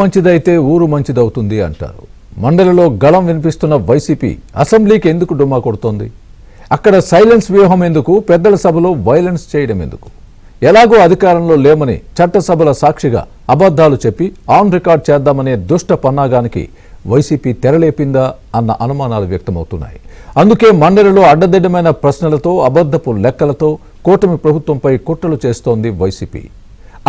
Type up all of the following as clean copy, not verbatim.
మంచిదైతే ఊరు మంచిదవుతుంది అంటారు. మండలిలో గళం వినిపిస్తున్న వైసీపీ అసెంబ్లీకి ఎందుకు డుమ్మా కొడుతోంది? అక్కడ సైలెన్స్ వ్యూహం ఎందుకు? పెద్దల సభలో వైలెన్స్ చేయడం ఎందుకు? ఎలాగో అధికారంలో లేమని చట్టసభల సాక్షిగా అబద్ధాలు చెప్పి ఆన్ రికార్డ్ చేద్దామనే దుష్ట పన్నాగానికి వైసీపీ తెరలేపిందా అన్న అనుమానాలు వ్యక్తమవుతున్నాయి. అందుకే మండలిలో అడ్డదిడ్డమైన ప్రశ్నలతో అబద్ధపు లెక్కలతో కూటమి ప్రభుత్వంపై కుట్రలు చేస్తోంది వైసీపీ.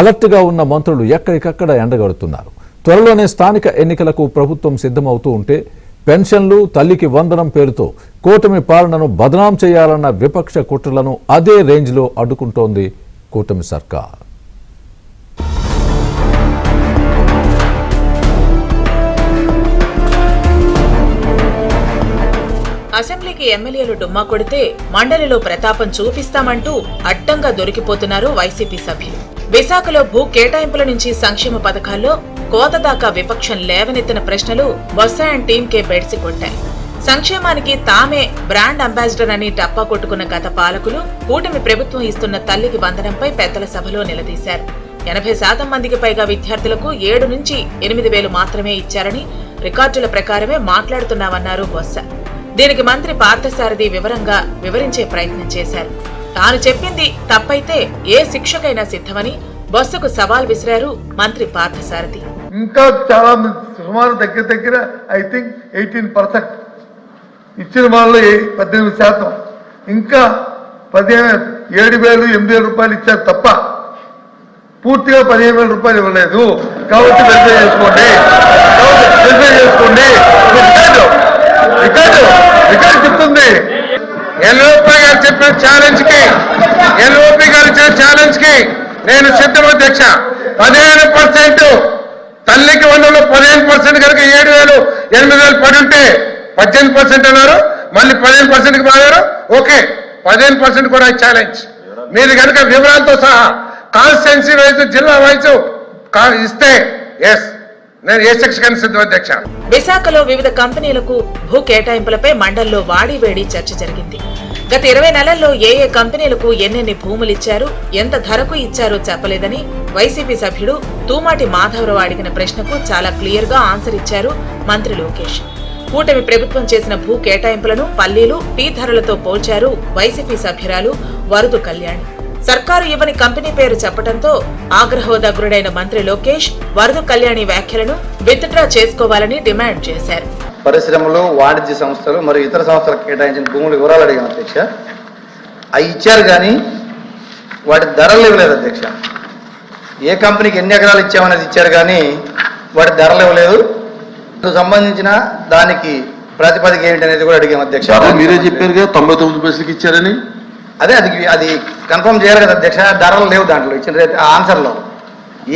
అలర్ట్గా ఉన్న మంత్రులు ఎక్కడికక్కడ ఎండగడుతున్నారు. త్వరలోనే స్థానిక ఎన్నికలకు ప్రభుత్వం సిద్ధమవుతూ ఉంటే పెన్షన్లు, తల్లికి వందనం పేరుతో కూటమి పాలనను బదనాం చేయాలన్న విపక్ష కుట్రలను అదే రేంజ్లో అడ్డుకుంటోంది కూటమి సర్కార్. అసెంబ్లీకి ఎమ్మెల్యేలు డుమ్మా కొడితే మండలిలో ప్రతాపం చూపిస్తామంటూ అడ్డంగా దొరికిపోతున్నారు వైసీపీ సభ్యులు. విశాఖలో భూ కేటాయింపుల నుంచి సంక్షేమ పథకాల్లో కోత దాకా విపక్షం లేవనెత్తిన ప్రశ్నలు బొత్స అండ్ టీంకే బెడిసి కొట్టాయి. సంక్షేమానికి తామే బ్రాండ్ అంబాసిడర్ అని టప్పా కొట్టుకున్న గత పాలకులు కూటమి ప్రభుత్వం ఇస్తున్న తల్లికి వందనంపై పెద్దల సభలో నిలదీశారు. 80% మందికి పైగా విద్యార్థులకు 7 నుంచి 8,000 మాత్రమే ఇచ్చారని రికార్డుల ప్రకారమే మాట్లాడుతున్నామన్నారు బొత్స. దీనికి మంత్రి పార్థసారథి వివరంగా వివరించే ప్రయత్నం చేశారు. తాను చెప్పింది తప్పైతే ఏ శిక్షకైనా సిద్ధమని బొత్సకు సవాల్ విసిరారు మంత్రి పార్థసారథి. ఇంకా చాలా సుమారు దగ్గర ఐ థింక్ 18% ఇచ్చిన వాళ్ళు 18%, ఇంకా 7,000 8,000 రూపాయలు ఇచ్చారు తప్ప పూర్తిగా 15,000 రూపాయలు ఇవ్వలేదు. కాబట్టి వెరిఫై చేసుకోండి. రికార్డు చెప్తుంది. ఎల్ఓపి గారు చెప్పిన ఛాలెంజ్ కి నేను సిద్ధం అధ్యక్ష. 15% తల్లికి వందలో 15% కనుక 7,000 8,000 పడి ఉంటే 18% అన్నారు. మళ్ళీ 15%కి మారారు. ఓకే, 15% కూడా ఛాలెంజ్. మీరు కనుక వివరాలతో సహా కాన్స్టిట్యున్సీ వైజ్, జిల్లా వైజ్ ఇస్తే ఎస్, నేను ఏ సెక్షన్ సిద్ధం అధ్యక్ష. విశాఖలో వివిధ కంపెనీలకు భూ కేటాయింపులపై మండలిలో వాడివేడి చర్చ జరిగింది. గత 20 నెలల్లో ఏ కంపెనీలకు ఎన్నెన్ని భూములిచ్చారు, ఎంత ధరకు ఇచ్చారో చెప్పలేదని వైసీపీ సభ్యుడు తూమాటి మాధవరావు అడిగిన ప్రశ్నకు చాలా క్లియర్ గా ఆన్సర్ ఇచ్చారు మంత్రి లోకేష్. కూటమి ప్రభుత్వం చేసిన భూ కేటాయింపులను పల్లీలు, టీ ధరలతో పోల్చారు వైసీపీ సభ్యురాలు వరదు కళ్యాణి. సర్కారు ఇవ్వని కంపెనీ పేరు చెప్పడంతో ఆగ్రహోదగ్రుడైన మంత్రి లోకేష్ వరదు కళ్యాణి వ్యాఖ్యలను విత్డ్రా చేసుకోవాలని డిమాండ్ చేశారు. పరిశ్రమలు, వాణిజ్య సంస్థలు మరియు ఇతర సంస్థలకు కేటాయించిన భూముల వివరాలు అడిగాను అధ్యక్ష. అవి ఇచ్చారు కానీ వాటి ధరలు ఇవ్వలేదు అధ్యక్ష. ఏ కంపెనీకి ఎన్ని ఎకరాలు ఇచ్చామనేది ఇచ్చారు కానీ వాటి ధరలు ఇవ్వలేదు. సంబంధించిన దానికి ప్రాతిపదిక ఏమిటి అనేది కూడా అడిగాము అధ్యక్ష. మీరే చెప్పారు కదా 99 పైసలకి ఇచ్చారని. అది కన్ఫర్మ్ చేయాలి కదా అధ్యక్ష. ధరలు లేవు దాంట్లో ఇచ్చిన ఆన్సర్లో.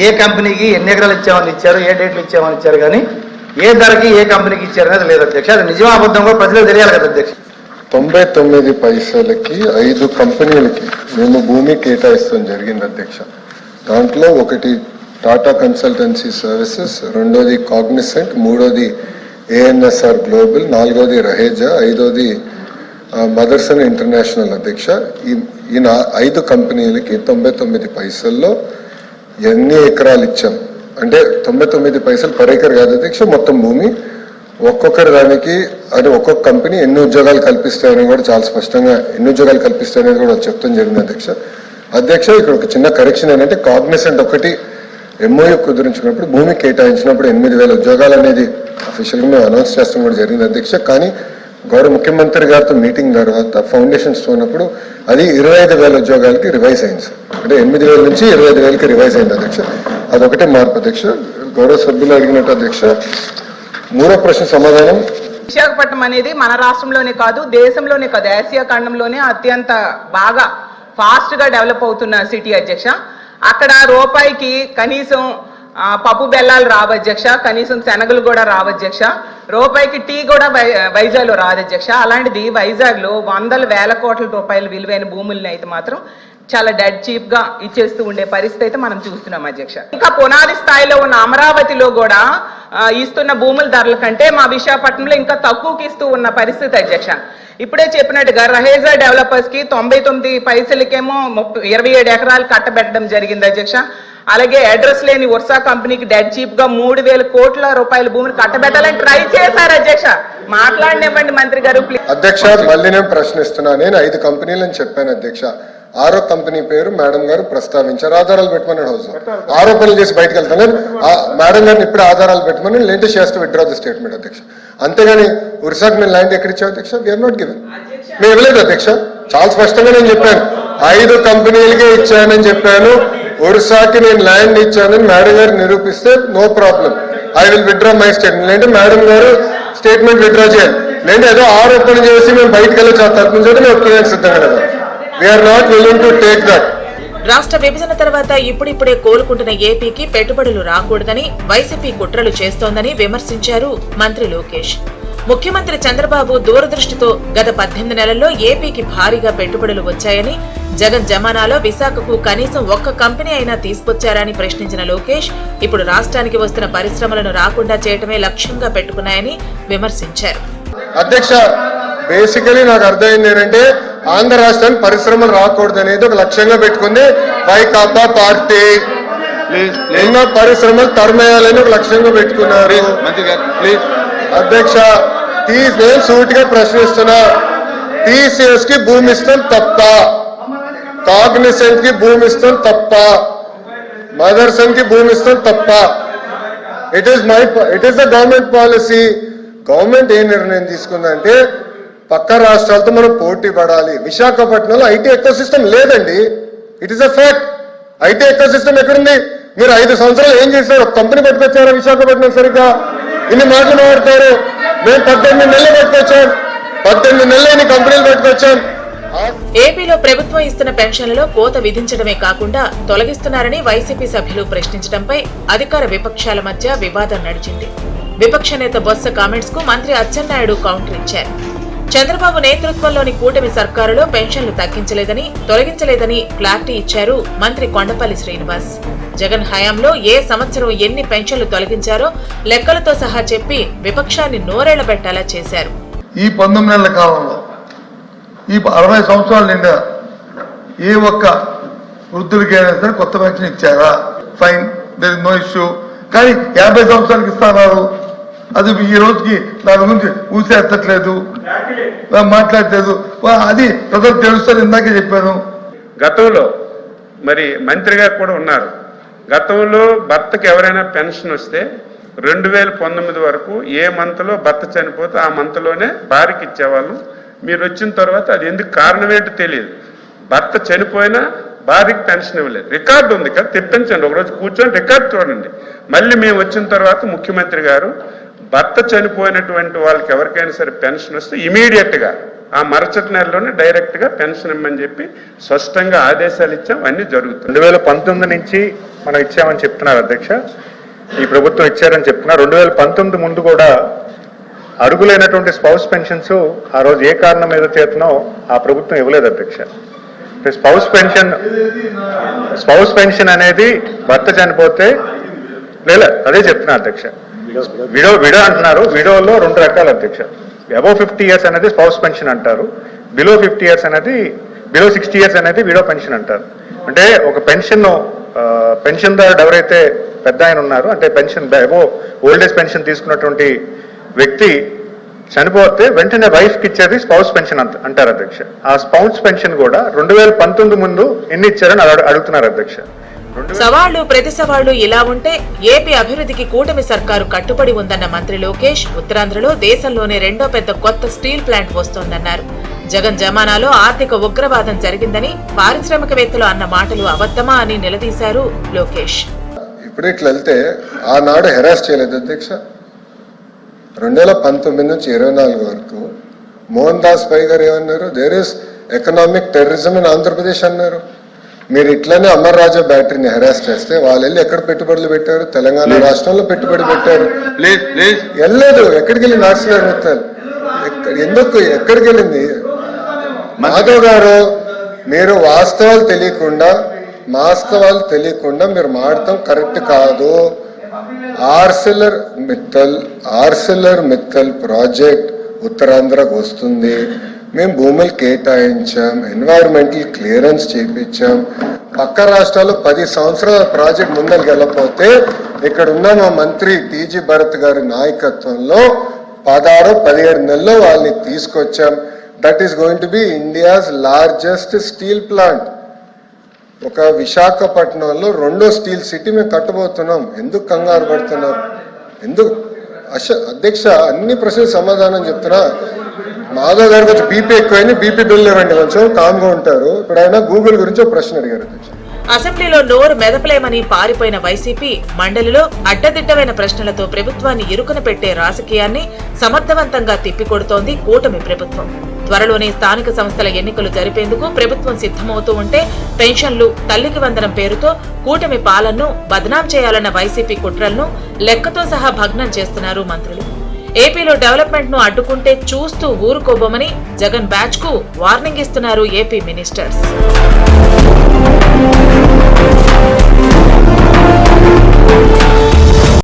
ఏ కంపెనీకి ఎన్ని ఎకరాలు ఇచ్చామని ఇచ్చారు, ఏ డేట్లు ఇచ్చామని ఇచ్చారు కానీ ఏ ధరకి ఏ కంపెనీకి ఇచ్చారు అనేది లేదు అధ్యక్ష. అది నిజమా అబద్ధం కూడా ప్రజలకు తెలియాలి కదా అధ్యక్ష. 99 పైసలకి 5 కంపెనీలకి మేము భూమి కేటాయిస్తాం జరిగింది అధ్యక్ష. దాంట్లో ఒకటి టాటా కన్సల్టెన్సీ సర్వీసెస్, రెండోది కాగ్నిసెంట్, మూడోది ANSR గ్లోబల్, నాలుగోది రహేజా, ఐదోది మదర్సన్ ఇంటర్నేషనల్ అధ్యక్ష. ఈ 5 కంపెనీలకి 99 పైసల్లో ఎన్ని ఎకరాలు ఇచ్చాం అంటే 99 పైసలు పర్ ఎకర్ కాదు అధ్యక్ష, మొత్తం భూమి. ఒక్కొక్కరి దానికి అంటే ఒక్కొక్క కంపెనీ ఎన్ని ఉద్యోగాలు కల్పిస్తాయని కూడా చాలా స్పష్టంగా ఎన్ని ఉద్యోగాలు కల్పిస్తాయనేది కూడా చెప్తాం జరిగింది అధ్యక్ష. ఇక్కడ ఒక చిన్న కరెక్షన్ ఏంటంటే కాగ్నిసెంట్ ఒకటి MOU కుదిరించుకున్నప్పుడు భూమి కేటాయించినప్పుడు 8,000 ఉద్యోగాలు అనేది అఫీషియల్గా మేము అనౌన్స్ చేస్తాం కూడా జరిగింది అధ్యక్ష. కానీ గౌరవ ముఖ్యమంత్రి గారితో మీటింగ్ తర్వాత ఫౌండేషన్స్ ఉన్నప్పుడు అది 25,000 ఉద్యోగాలకి రివైజ్ అయింది సార్. అంటే 8,000 నుంచి 25,000కి రివైజ్ అయింది అధ్యక్ష. అదొకటే మార్పు అధ్యక్ష. గౌరవ సభ్యులు అడిగినట్టు అధ్యక్ష, మూడో ప్రశ్న సమాధానం. విశాఖపట్నం అనేది మన రాష్ట్రంలోనే కాదు, దేశంలోనే కాదు, ఆసియా ఖండంలోనే అత్యంత బాగా ఫాస్ట్ గా డెవలప్ అవుతున్న సిటీ అధ్యక్ష. అక్కడ రూపాయికి కనీసం పప్పు బెల్లాలు రావు అధ్యక్ష, కనీసం శనగలు కూడా రావు అధ్యక్ష, రూపాయికి టీ కూడా వైజాగ్లో రాదు అధ్యక్ష. అలాంటిది వైజాగ్లో 100,000 కోట్ల రూపాయల విలువైన భూముల్ని అయితే మాత్రం చాలా డెడ్ చీప్ గా ఇచ్చేస్తూ ఉండే పరిస్థితి అయితే మనం చూస్తున్నాం అధ్యక్ష. ఇంకా పునాది స్థాయిలో ఉన్న అమరావతిలో కూడా ఇస్తున్న భూముల ధరల కంటే మా విశాఖపట్నంలో ఇంకా తక్కువకి ఇస్తూ ఉన్న పరిస్థితి అధ్యక్ష. ఇప్పుడే చెప్పినట్టుగా రహేజా డెవలపర్స్ కి 99 పైసలకేమో 27 ఎకరాలు కట్టబెట్టడం జరిగింది అధ్యక్ష. అలాగే అడ్రస్ లేని వర్షా కంపెనీకి డెడ్ చీప్ గా 3,000 కోట్ల రూపాయల భూమిని కట్టబెట్టాలని ట్రై చేశారు అధ్యక్ష. మాట్లాడినివ్వండి మంత్రి గారు ప్లీజ్. అధ్యక్ష మళ్ళీ నేను ప్రశ్నిస్తున్నా. నేను 5 కంపెనీలని చెప్పాను అధ్యక్ష. 6వ కంపెనీ పేరు మేడం గారు ప్రస్తావించారు. ఆధారాలు పెట్టమని హౌస్ ఆరోపణలు చేసి బయటకు వెళ్తాను. మేడం గారిని ఇప్పుడు ఆధారాలు పెట్టమని లేటెస్ట్ చేస్తూ విత్డ్రా ది స్టేట్మెంట్ అధ్యక్ష. అంతేగాని ఉరిసాకు నేను ల్యాండ్ ఎక్కడ ఇచ్చావు అధ్యక్ష? We're not given. మేము ఇవ్వలేదు అధ్యక్ష. చాలా స్పష్టంగా నేను చెప్పాను 5 కంపెనీలకే ఇచ్చానని చెప్పాను. ఒరిస్సాకి నేను ల్యాండ్ ఇచ్చానని మేడం గారు నిరూపిస్తే no problem, I will withdraw my statement. లేదంటే మేడం గారు స్టేట్మెంట్ విత్డ్రా చేయాలి. లేదంటే ఏదో ఆరోపణ చేసి మేము బయటకు వెళ్ళి తరపు నుంచి మేము ఒప్పుకోవడానికి సిద్ధంగా లేదు. We're not willing to take that. రాష్ట్ర విభజన తర్వాత ఇప్పుడిప్పుడే కోలుకుంటున్న ఏపీకి పెట్టుబడులు రాకూడదని వైసీపీ కుట్రలు చేస్తోందని విమర్శించారు మంత్రి లోకేష్. ముఖ్యమంత్రి చంద్రబాబు దూరదృష్టితో గత 18 నెలల్లో ఏపీకి భారీగా పెట్టుబడులు వచ్చాయని, జగన్ జమానాలో విశాఖకు కనీసం ఒక్క కంపెనీ అయినా తీసుకొచ్చారని ప్రశ్నించిన లోకేష్ ఇప్పుడు రాష్ట్రానికి వస్తున్న పరిశ్రమలను రాకుండా చేయటమే లక్ష్యంగా పెట్టుకున్నాయని విమర్శించారు. అధ్యక్ష బేసికలీ నాకు అర్థమైంది ఏంటంటే ఆంధ్ర రాష్ట్రానికి పరిశ్రమలు రాకూడదు అనేది ఒక లక్ష్యంగా పెట్టుకుంది వైకాపా పార్టీ. ఎన్న పరిశ్రమలు తరమేయాలని ఒక లక్ష్యంగా పెట్టుకున్నారు. అధ్యక్ష నేను సూటిగా ప్రశ్నిస్తున్నా, టీసీఎస్ కి భూమి ఇస్తాం తప్ప, కాగ్నిసెంట్ కి భూమి ఇస్తాం తప్ప, మదర్సన్ కి భూమి ఇస్తాం తప్ప. It is the government policy. Government ఏ నిర్ణయం తీసుకుందంటే పక్క రాష్ట్రాలతో మనం పోటీ పడాలి. విశాఖపట్నంలో ఐటీ ఎకో సిస్టమ్ లేదండి. It is a fact. IT ecosystem ఎక్కడుంది? మీరు 5 సంవత్సరాలు ఏం చేశారు? ఒక కంపెనీ పట్టుకొచ్చారా విశాఖపట్నం? సరిగ్గా ఇన్ని మాటలు మాట్లాడతారు. మేము 18 నెలలు పట్టుకొచ్చాం, 18 నెలలు కంపెనీలు పట్టుకొచ్చాం. ఏపీలో ప్రభుత్వం ఇస్తున్న పెన్షన్లలో కోత విధించడమే కాకుండా తొలగిస్తున్నారని వైసీపీ సభ్యులు ప్రశ్నించడంపై అధికార విపక్షాల మధ్య వివాదం నడిచింది. విపక్ష నేత బొత్స కామెంట్స్ కు మంత్రి అచ్చెన్నాయుడు కౌంటర్ ఇచ్చారు. చంద్రబాబు నేతృత్వంలోని కూటమి సర్కారులో పెన్షన్లు తగ్గించలేదని, తొలగించలేదని క్లారిటీ ఇచ్చారు మంత్రి కొండపల్లి శ్రీనివాస్. జగన్ హయాంలో ఏ సంవత్సరం ఎన్ని పెన్షన్లు తొలగించారో లెక్కలతో సహా చెప్పి విపక్షాన్ని నోరేళ్లబెట్టేలా చేశారు. ఈ 19 నెలల కాలంలో ఈ 60 సంవత్సరాల నిండా ఏ ఒక్క వృద్ధులకైనా సరే కొత్త పెన్షన్ ఇచ్చారా? Fine, there is no issue. కానీ 50 సంవత్సరాలకి ఇస్తున్నారు. అది ఈ రోజుకి దాని గురించి ఊసేత్తట్లేదు, మాట్లాడలేదు. అది ప్రజలు తెలుస్తుంది. ఇందాకే చెప్పాను. గతంలో మరి మంత్రిగా కూడా ఉన్నారు. గతంలో భర్తకి ఎవరైనా పెన్షన్ వస్తే 2019 వరకు ఏ మంత్లో భర్త చనిపోతే ఆ మంత్లోనే భార్యకి ఇచ్చేవాళ్ళం. మీరు వచ్చిన తర్వాత అది ఎందుకు కారణం ఏంటో తెలియదు. భర్త చనిపోయినా భార్యకి పెన్షన్ ఇవ్వలేదు. రికార్డు ఉంది కదా, తెప్పించండి, ఒకరోజు కూర్చొని రికార్డు చూడండి. మళ్ళీ మేము వచ్చిన తర్వాత ముఖ్యమంత్రి గారు భర్త చనిపోయినటువంటి వాళ్ళకి ఎవరికైనా సరే పెన్షన్ వస్తే ఇమీడియట్గా ఆ మరుసటి నెలలోనే డైరెక్ట్గా పెన్షన్ ఇమ్మని చెప్పి స్పష్టంగా ఆదేశాలు ఇచ్చాం. అన్నీ జరుగుతుంది. 2019 నుంచి మనం ఇచ్చామని చెప్తున్నారు అధ్యక్ష. ఈ ప్రభుత్వం ఇచ్చారని చెప్తున్నారు. 2019 ముందు కూడా అర్హులైనటువంటి స్పౌస్ పెన్షన్స్ ఆ రోజు ఏ కారణం మీద చేతనో ఆ ప్రభుత్వం ఇవ్వలేదు అధ్యక్ష. స్పౌస్ పెన్షన్ అనేది భర్త చనిపోతే లేదా అదే చెప్తున్నా అధ్యక్ష. విడో అంటున్నారు. విడోలో 2 రకాలు అధ్యక్ష. అబౌవ్ 50 years అనేది స్పౌస్ పెన్షన్ అంటారు. బిలో 50 years అనేది, బిలో 60 years అనేది విడో పెన్షన్ అంటారు. అంటే ఒక పెన్షన్దారుడు ఎవరైతే పెద్ద ఆయన ఉన్నారు అంటే pension above old age pension తీసుకున్నటువంటి వ్యక్తి చనిపోతే వెంటనే వైఫ్కి ఇచ్చేది స్పౌస్ పెన్షన్ అంటారు అధ్యక్ష. ఆ స్పౌస్ పెన్షన్ కూడా 2019 ముందు ఎన్ని ఇచ్చారని అడుగుతున్నారు అధ్యక్ష. సవాళ్లు ప్రతి సవాళ్లు ఇలా ఉంటే ఏపీ అభివృద్ధికి కూటమి సర్కారు కట్టుబడి ఉందన్న మంత్రి లోకేష్ ఉత్తరాంధ్రలో దేశంలోనే 2వ పెద్ద కొత్త స్టీల్ ప్లాంట్ వస్తోందన్నారు. జగన్ జమానాలో ఆర్థిక ఉగ్రవాదం జరిగిందని పారిశ్రామికవేత్తలు అన్న మాటలు అబద్ధమా అని నిలదీశారు లోకేష్. ఇప్పుడు ఇట్లా వెళ్తే ఆనాడు హెరాస్ చేయలేదు అధ్యక్ష. 2019 నుంచి 24 వరకు మోహన్ దాస్ పై గారు ఏమన్నారు? There is economic terrorism in Andhra Pradesh అన్నారు. మీరు ఇట్లనే అమర్ రాజా బ్యాటరీని హెరాస్ చేస్తే వాళ్ళు వెళ్ళి ఎక్కడ పెట్టుబడులు పెట్టారు? తెలంగాణ రాష్ట్రంలో పెట్టుబడి పెట్టారు. వెళ్ళలేదు. ఎక్కడికి వెళ్ళి నాశనం అవుతారు? ఎందుకు ఎక్కడికి వెళ్ళింది? మాధవ్ గారు, మీరు వాస్తవాలు తెలియకుండా మీరు మాడటం కరెక్ట్ కాదు. ఆర్సిలర్ మిత్తల్ ప్రాజెక్ట్ ఉత్తరాంధ్రకు వస్తుంది. మేము భూములు కేటాయించాం, ఎన్వైరన్మెంటల్ క్లియరెన్స్ చేయించాం. పక్క రాష్ట్రాల్లో 10 సంవత్సరాల ప్రాజెక్ట్ ముందరికి వెళ్ళకపోతే ఇక్కడ ఉన్న మా మంత్రి టీజీ భరత్ గారి నాయకత్వంలో 16-17 నెలల్లో వాళ్ళని తీసుకొచ్చాం. That is going to be India's largest steel plant. ఒక విశాఖపట్నంలో 2వ స్టీల్ సిటీ మేము కట్టబోతున్నాం. ఎందుకు కంగారు పడుతున్నారు? ఎందుకు అధ్యక్ష అన్ని ప్రశ్నలు సమాధానం చెప్తున్నా. మాధవ్ గారికి వచ్చి బీపీ ఎక్కువైంది, బీపీ బిల్ ఇవ్వండి, కొంచెం కామ్గా ఉంటారు. ఇప్పుడు ఆయన గూగుల్ గురించి ఒక ప్రశ్న అడిగారు అధ్యక్ష. అసెంబ్లీలో నోరు మెదపలేమని పారిపోయిన వైసీపీ మండలిలో అడ్డదిడ్డమైన ప్రశ్నలతో ప్రభుత్వాన్ని ఇరుకున పెట్టే రాజకీయాన్ని సమర్థవంతంగా తిప్పికొడుతోంది కూటమి ప్రభుత్వం. త్వరలోనే స్థానిక సంస్థల ఎన్నికలు జరిపేందుకు ప్రభుత్వం సిద్ధమవుతూ ఉంటే పెన్షన్లు, తల్లికి వందనం పేరుతో కూటమి పాలనను బదనాం చేయాలన్న వైసీపీ కుట్రలను లెక్కతో సహా భగ్నం చేస్తున్నారు మంత్రులు. ఏపీలో డెవలప్మెంట్ ను అడ్డుకుంటే చూస్తూ ఊరుకోబోమని జగన్ బ్యాచ్ కు వార్నింగ్ ఇస్తున్నారు ఏపీ మినిస్టర్స్.